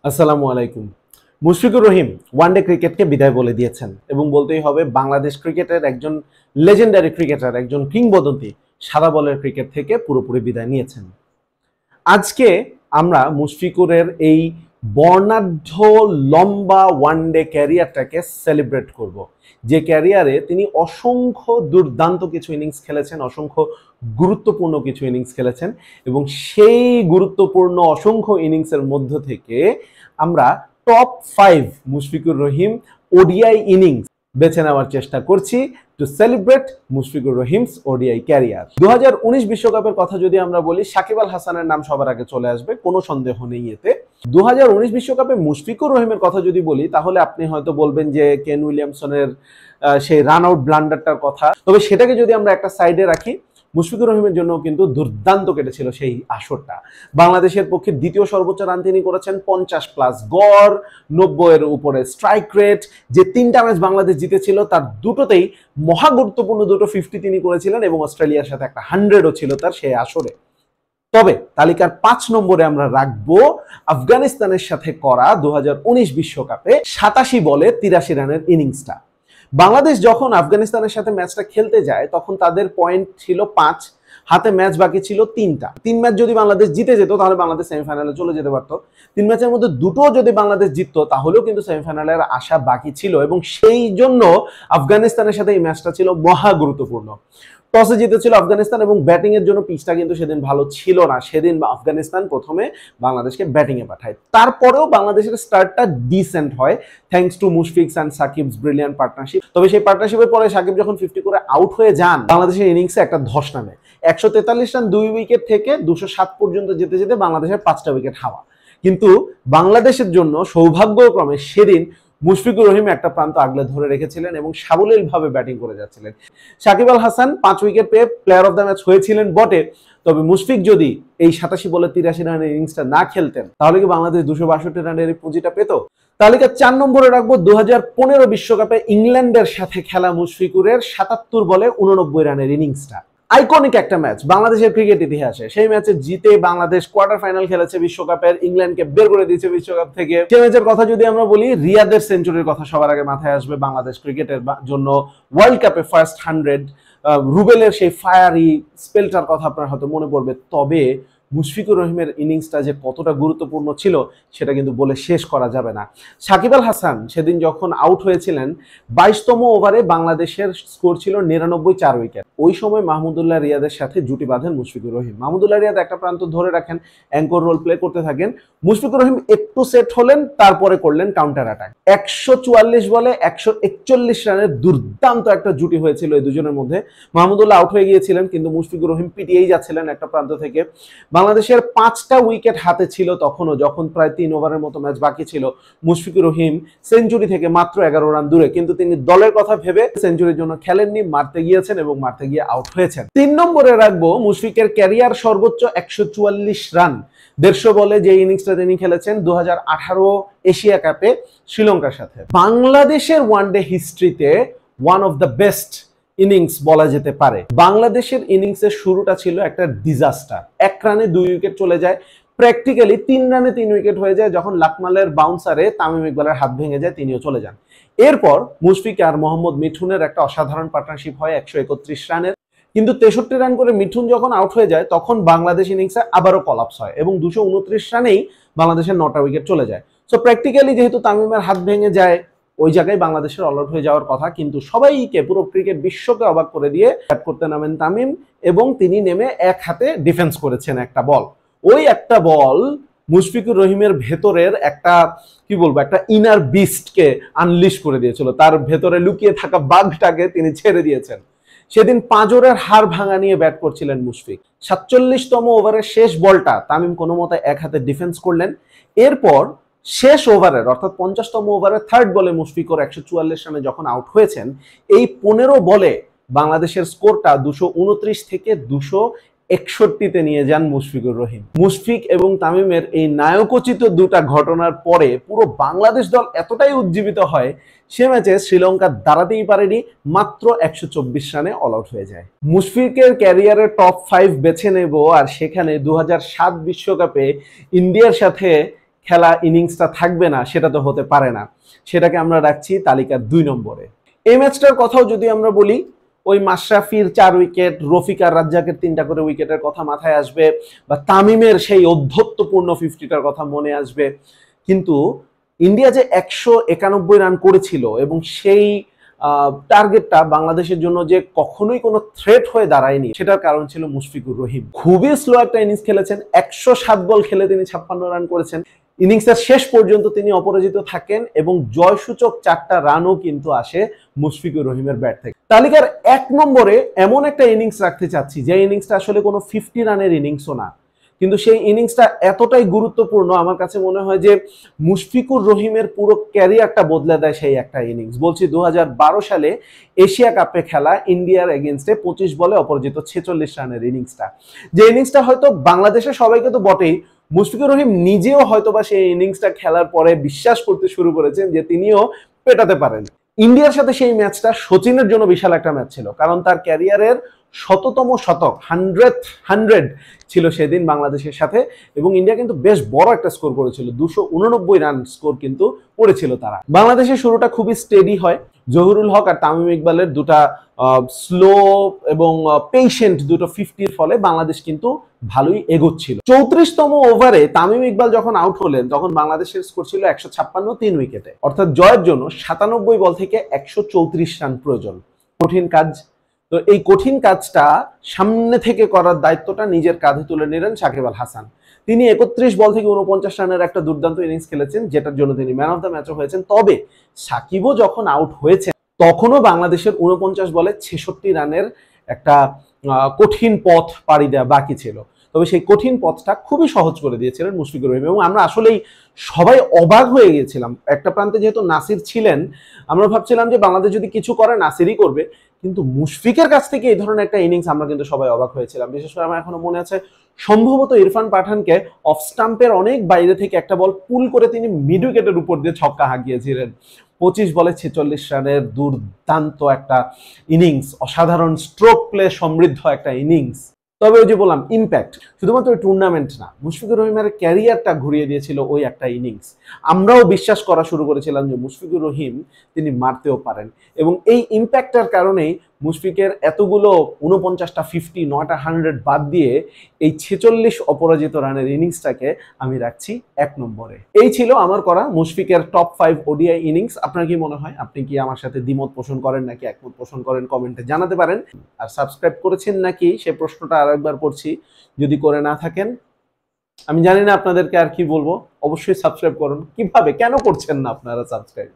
আসসালামু আলাইকুম। মুশফিকুর রহিম ওয়ানডে ক্রিকেটকে বিদায় বলে দিয়েছেন এবং বলতেই হবে বাংলাদেশ ক্রিকেটের একজন লেজেন্ডারি ক্রিকেটার, একজন কিংবদন্তি সাদা বলের ক্রিকেট থেকে পুরোপুরি বিদায় নিয়েছেন। আজকে আমরা মুশফিকুরের এই বর্ণাঢ্য লম্বা ওয়ানডে ক্যারিয়ারটাকে সেলিব্রেট করব, যে ক্যারিয়ারে তিনি অসংখ্য দুর্দান্ত কিছু ইনিংস খেলেছেন, অসংখ্য গুরুত্বপূর্ণ কিছু ইনিংস খেলেছেন এবং সেই গুরুত্বপূর্ণ অসংখ্য ইনিংসের মধ্য থেকে আমরা top 5 Mushfiqur Rahim ODI innings বেছে নেওয়ার চেষ্টা করছি to celebrate Mushfiqur Rahim's ODI career. 2019 বিশ্বকাপের কথা যদি আমরা বলি, সাকিব আল হাসানের নাম সবার আগে চলে আসবে, কোনো সন্দেহ নেই এতে। 2019 বিশ্বকাপে মুশফিকুর রহিমের কথা যদি বলি, তাহলে আপনি হয়তো বলবেন যে কেন উইলিয়ামসনের সেই রান আউট ব্লান্ডারটার কথা। তবে সেটাকে যদি আমরা একটা সাইডে রাখি, মুশফিকুর রহিমের জন্য কিন্তু দুর্দান্ত কেটেছিল সেই আসরটা। বাংলাদেশের পক্ষে দ্বিতীয় সর্বোচ্চ রান তিনি করেছেন 50+, গড় 90-এর উপরে, স্ট্রাইক রেট, যে 3টা ম্যাচ বাংলাদেশ জিতেছিল তার দুটোতেই মহা গুরুত্বপূর্ণ দুটো 50 তিনি করেছিলেন এবং অস্ট্রেলিয়ার সাথে একটা 100ও ছিল তার সেই আসরে। তবে তালিকার 5 নম্বরে আমরা রাখবো আফগানিস্তানের সাথে করা 2019 বিশ্বকাপে 87 বলে 83 রানের ইনিংসটা। বাংলাদেশ যখন আফগানিস্তানের সাথে ম্যাচটা খেলতে যায় তখন তাদের পয়েন্ট ছিল 5, হাতে ম্যাচ বাকি ছিল 3টা। 3 ম্যাচ যদি বাংলাদেশ জিতে যেত তাহলে বাংলাদেশ সেমিফাইনালে চলে যেতে পারতো। 3 ম্যাচের মধ্যে দুটো যদি বাংলাদেশ জিততো তাহলেও কিন্তু সেমিফাইনালের আশা বাকি ছিল এবং সেই জন্য আফগানিস্তানের সাথে এই ম্যাচটা ছিল মহা গুরুত্বপূর্ণ। টসে জিতেছিল আফগানিস্তান এবং ব্যাটিং এর জন্য পিচটা কিন্তু সেদিন ভালো ছিল না। সেদিন আফগানিস্তান প্রথমে বাংলাদেশকে ব্যাটিং এ পাঠায়, তারপরেও বাংলাদেশের স্টার্টটা ডিসেন্ট হয় thanks to Mushfiq's and Shakib's brilliant partnership. তবে সেই পার্টনারশিপের পরে সাকিব যখন 50 করে আউট হয়ে যান, বাংলাদেশের ইনিংসে একটা ধস নামে। 143 রান 2 উইকেট থেকে 207 পর্যন্ত যেতে যেতে বাংলাদেশের 5টা উইকেট হাওয়া। কিন্তু বাংলাদেশের জন্য সৌভাগ্যক্রমে সেদিন মুশফিকুর রহিম একটা প্রান্ত আগলে ধরে রেখেছিলেন এবং সাবলীলভাবে ব্যাটিং করে যাচ্ছিলেন। সাকিব আল হাসান 5 উইকেট পেয়ে প্লেয়ার অফ দ্য ম্যাচ হয়েছিলেন বটে, তবে মুশফিক যদি এই 87 বলে 83 রানের ইনিংসটা না খেলতেন তাহলে কি বাংলাদেশ 262 রানের এই পুঁজিটা পেত? তালিকা 4 নম্বরে রাখবো 2015 বিশ্বকাপে ইংল্যান্ডের সাথে খেলা মুশফিকুরের 77 বলে 89 রানের ইনিংসটা। আইকনিক একটা ম্যাচ বাংলাদেশের ক্রিকেট ইতিহাসে। সেই ম্যাচে জিতে বাংলাদেশ কোয়ার্টার ফাইনাল খেলেছে বিশ্বকাপের, ইংল্যান্ডকে বের করে দিয়েছে বিশ্বকাপ থেকে। সেই ম্যাচের কথা যদি আমরা বলি, রিয়াদের সেঞ্চুরির কথা সবার আগে মাথায় আসবে বাংলাদেশ ক্রিকেটের জন্য। ওয়ার্ল্ড কাপে ফার্স্ট 100, রুবেলের সেই ফায়ারি স্পেলটার কথা আপনার হয়তো মনে পড়বে। তবে মুশফিকুর রহিমের ইনিংসটা যে কতটা গুরুত্বপূর্ণ ছিল সেটা কিন্তু বলে শেষ করা যাবে না। সাকিব আল হাসান সেদিন যখন আউট হয়েছিলেন 22তম ওভারে বাংলাদেশের স্কোর ছিল 99, 4 উইকেট। ওই সময় মাহমুদুল্লাহ রিয়াদের সাথে জুটি বাঁধেন মুশফিকুর রহিম। মাহমুদুল্লাহ রিয়াদ একটা প্রান্ত ধরে রাখেন, অ্যাঙ্কর রোল প্লে করতে থাকেন। মুশফিকুর রহিম একটু সেট হলেন, তারপরে করলেন কাউন্টার অ্যাটাক। 144 বলে 141 রানের দুর্দান্ত একটা জুটি হয়েছিল এই দুজনের মধ্যে। মাহমুদুল্লাহ আউট হয়ে গিয়েছিলেন কিন্তু মুশফিকুর রহিম পিটিয়েই যাচ্ছিলেন একটা প্রান্ত থেকে। বাংলাদেশের 5টা উইকেট হাতে ছিল তখনও, যখন প্রায় 3 ওভারের মতো ম্যাচ বাকি ছিল। মুশফিকুর রহিম সেঞ্চুরি থেকে মাত্র 11 রান দূরে, কিন্তু তিনি দলের কথা ভেবে সেঞ্চুরির জন্য খেলেননি, মারতে গিয়েছেন এবং মারতে গিয়ে আউট হয়েছেন। 3 নম্বরে রাখবো মুশফিকের ক্যারিয়ার সর্বোচ্চ 144 রান 150 বলে যে ইনিংসটা তিনি খেলেছেন 2018 এশিয়া কাপে শ্রীলঙ্কার সাথে। বাংলাদেশের ওয়ানডে হিস্ট্রিতে one of the best innings বলা যেতে পারে। বাংলাদেশের ইনিংসের শুরুটা ছিল একটা ডিজাস্টার। 1 রানে 2 উইকেট চলে যায়, প্র্যাকটিক্যালি 3 রানে 3 উইকেট হয়ে যায় যখন লাকমালের বাউন্সারে তামিম ইকবালের হাত ভেঙে যায়, তিনিও চলে যান। এরপর মুশফিক আর মোহাম্মদ মিঠুনের একটা অসাধারণ পার্টনারশিপ হয় 131 রানের, কিন্তু 63 রান করে মিঠুন যখন আউট হয়ে যায় তখন বাংলাদেশ ইনিংসে আবারও কলাপস হয় এবং 229 রানেই বাংলাদেশের 9টা উইকেট চলে যায়। সো প্র্যাকটিক্যালি যেহেতু তামিমের হাত ভেঙে যায়, ওই জায়গায় বাংলাদেশের অল আউট হয়ে যাওয়ার কথা, কিন্তু সবাইকে, পুরো ক্রিকেট বিশ্বকে অবাক করে দিয়ে ব্যাট করতে নামেন তামিম এবং তিনি নেমে এক হাতে ডিফেন্স করেছেন একটা বল। ওই একটা বল মুশফিকুর রহিমের ভেতরের একটা কি বলবো, একটা ইনার বিস্টকে আনলিশ করে দিয়েছিল। তার ভেতরে লুকিয়ে থাকা বাঘটাকে তিনি ছেড়ে দিয়েছেন। সেদিন পাঁজরের হাড় ভাঙা নিয়ে ব্যাট করছিলেন মুশফিক। 47তম ওভারের শেষ বলটা তামিম কোনো মতে এক হাতে ডিফেন্স করলেন। এরপর শেষ ওভারের অর্থাৎ 50তম ওভারের 3rd বলে মুশফিকুর 144 রানে যখন আউট হয়েছেন, এই 15 বলে বাংলাদেশের স্কোরটা 229 থেকে 261-তে নিয়ে যান মুশফিকুর রহিম। মুশফিক এবং তামিমের এই নায়কোচিত দুটা ঘটনার পরে পুরো বাংলাদেশ দল এতটাই উজ্জীবিত হয়, সে ম্যাচে শ্রীলঙ্কা দাঁড়াতেই পারেনি, মাত্র 124 রানে অল আউট হয়ে যায়। মুশফিকের ক্যারিয়ারের টপ 5 বেছে নেব, আর সেখানে 2007 বিশ্বকাপে ইন্ডিয়ার সাথে খেলা ইনিংসটা থাকবে না, সেটা তো হতে পারে না। সেটাকে আমরা রাখছি তালিকার 2 নম্বরে। এই ম্যাচটার কথাও যদি আমরা বলি, ওই মাশরাফির 4 উইকেট, রফিক আর রাজ্জাকের 3টা করে উইকেটের কথা মাথায় আসবে, বা তামিমের সেই অধ্যত্বপূর্ণ 50টার কথা মনে আসবে। কিন্তু ইন্ডিয়া যে 191 রান করেছিল এবং সেই টার্গেটটা বাংলাদেশের জন্য যে কখনোই কোনো থ্রেট হয়ে দাঁড়ায়নি, সেটার কারণ ছিল মুশফিকুর রহিম। খুবই স্লো একটা ইনিংস খেলেছেন, 107 বল খেলে তিনি 56 রান করেছেন। ইনিংসের শেষ পর্যন্ত তিনি অপরাজিত থাকেন এবং জয়সূচক 4টা রানও কিন্তু আসে মুশফিকুর রহিমের ব্যাট থেকে। তালিকার 1 নম্বরে এমন একটা ইনিংস রাখতে চাচ্ছি যে ইনিংসটা আসলে কোনো 50 রানের ইনিংসও না, কিন্তু সেই ইনিংসটা এতটাই গুরুত্বপূর্ণ আমার কাছে মনে হয় যে মুশফিকুর রহিমের পুরো ক্যারিয়ারটা বদলে দেয় সেই একটা ইনিংস। বলছি 2012 সালে এশিয়া কাপে খেলা ইন্ডিয়ার এগেনস্টে 25 বলে অপরাজিত 46 রানের ইনিংসটা, যে ইনিংসটা হয়তো বাংলাদেশের সবাইকে তো বটেই, মুশফিকুর রহিম নিজেও হয়তোবা সেই ইনিংসটা খেলার পরে বিশ্বাস করতে শুরু করেছেন যে তিনিও পেটাতে পারেন। ইন্ডিয়ার সাথে সেই ম্যাচটা সচিনের জন্য বিশাল একটা ম্যাচ ছিল, কারণ তার ক্যারিয়ারের 100তম শতক, 100 ছিল সেদিন বাংলাদেশের সাথে, এবং ইন্ডিয়া কিন্তু বেশ বড় একটা স্কোর করেছিল, 289 রান স্কোর কিন্তু করেছিল তারা। বাংলাদেশের শুরুটা খুবই স্টেডি হয়, জহুরুল হক আর তামিম ইকবালের দুটা স্লো এবং পেশেন্ট দুটো 50-র ফলে বাংলাদেশ কিন্তু ভালোই এগোচ্ছিল। 34তম ওভারে তামিম ইকবাল যখন আউট হলেন তখন বাংলাদেশের স্কোর ছিল 156, 3 উইকেটে, অর্থাৎ জয়ের জন্য 97 বল থেকে 134 রান প্রয়োজন। কঠিন কাজ। তো এই কঠিন কাজটা সামনে থেকে করার দায়িত্বটা নিজের কাঁধে তুলে নিলেন সাকিব আল হাসান। তিনি 31 বল থেকে 49 রানের একটা দুর্দান্ত ইনিংস খেলেছেন, যেটার জন্য তিনি ম্যান অফ দ্য ম্যাচও হয়েছেন। তবে সাকিবও যখন আউট হয়েছে তখনও বাংলাদেশের 49 বলে 66 রানের একটা কঠিন পথ পাড়ি দেওয়া বাকি ছিল। তবে সেই কঠিন পথটা খুবই সহজ করে দিয়েছিলেন মুশফিকুর রহিম, এবং আমরা আসলেই সবাই অবাক হয়ে গিয়েছিলাম। একটা প্রান্তে যেহেতু নাসির ছিলেন, আমরা ভাবছিলাম যে বাংলাদেশ যদি কিছু করে নাসিরই করবে, কিন্তু মুশফিকের কাছ থেকে এই ধরনের একটা ইনিংস আমরা কিন্তু সবাই অবাক হয়েছিলাম। বিশেষ করে আমার এখনো মনে আছে, সম্ভবত ইরফান পাঠানকে অফ স্টাম্পের অনেক বাইরে থেকে একটা বল পুল করে তিনি মিড উইকেটের উপর দিয়ে ছক্কা হাঁকিয়েছিলেন। 25 বলে 46 রানের দুর্দান্ত একটা ইনিংস, অসাধারণ স্ট্রোক প্লে সমৃদ্ধ একটা ইনিংস। তবে ওই যে বললাম, ইম্প্যাক্ট শুধুমাত্র টুর্নামেন্ট না, মুশফিকুর রহিমের ক্যারিয়ারটা ঘুরিয়ে দিয়েছিল ওই একটা ইনিংস। আমরাও বিশ্বাস করা শুরু করেছিলাম যে মুশফিকুর রহিম তিনি মারতেও পারেন, এবং এই ইম্প্যাক্টের কারণেই মুশফিকের এতগুলো 49টা 50, 9টা 100 বাদ দিয়ে এই 46 অপরাজিত রানের ইনিংসটাকে আমি রাখছি 1 নম্বরে। এই ছিল আমার করা মুশফিকের টপ 5 ওডিআই ইনিংস। আপনার কি মনে হয়? আপনি কি আমার সাথে দ্বিমত পোষণ করেন নাকি একমত পোষণ করেন? কমেন্টে জানাতে পারেন। আর সাবস্ক্রাইব করেছেন নাকি সে প্রশ্নটা আরেকবার করছি, যদি করে না থাকেন আমি জানি না আপনাদেরকে আর কি বলবো। অবশ্যই সাবস্ক্রাইব করুন। কিভাবে, কেন করছেন না আপনারা সাবস্ক্রাইব?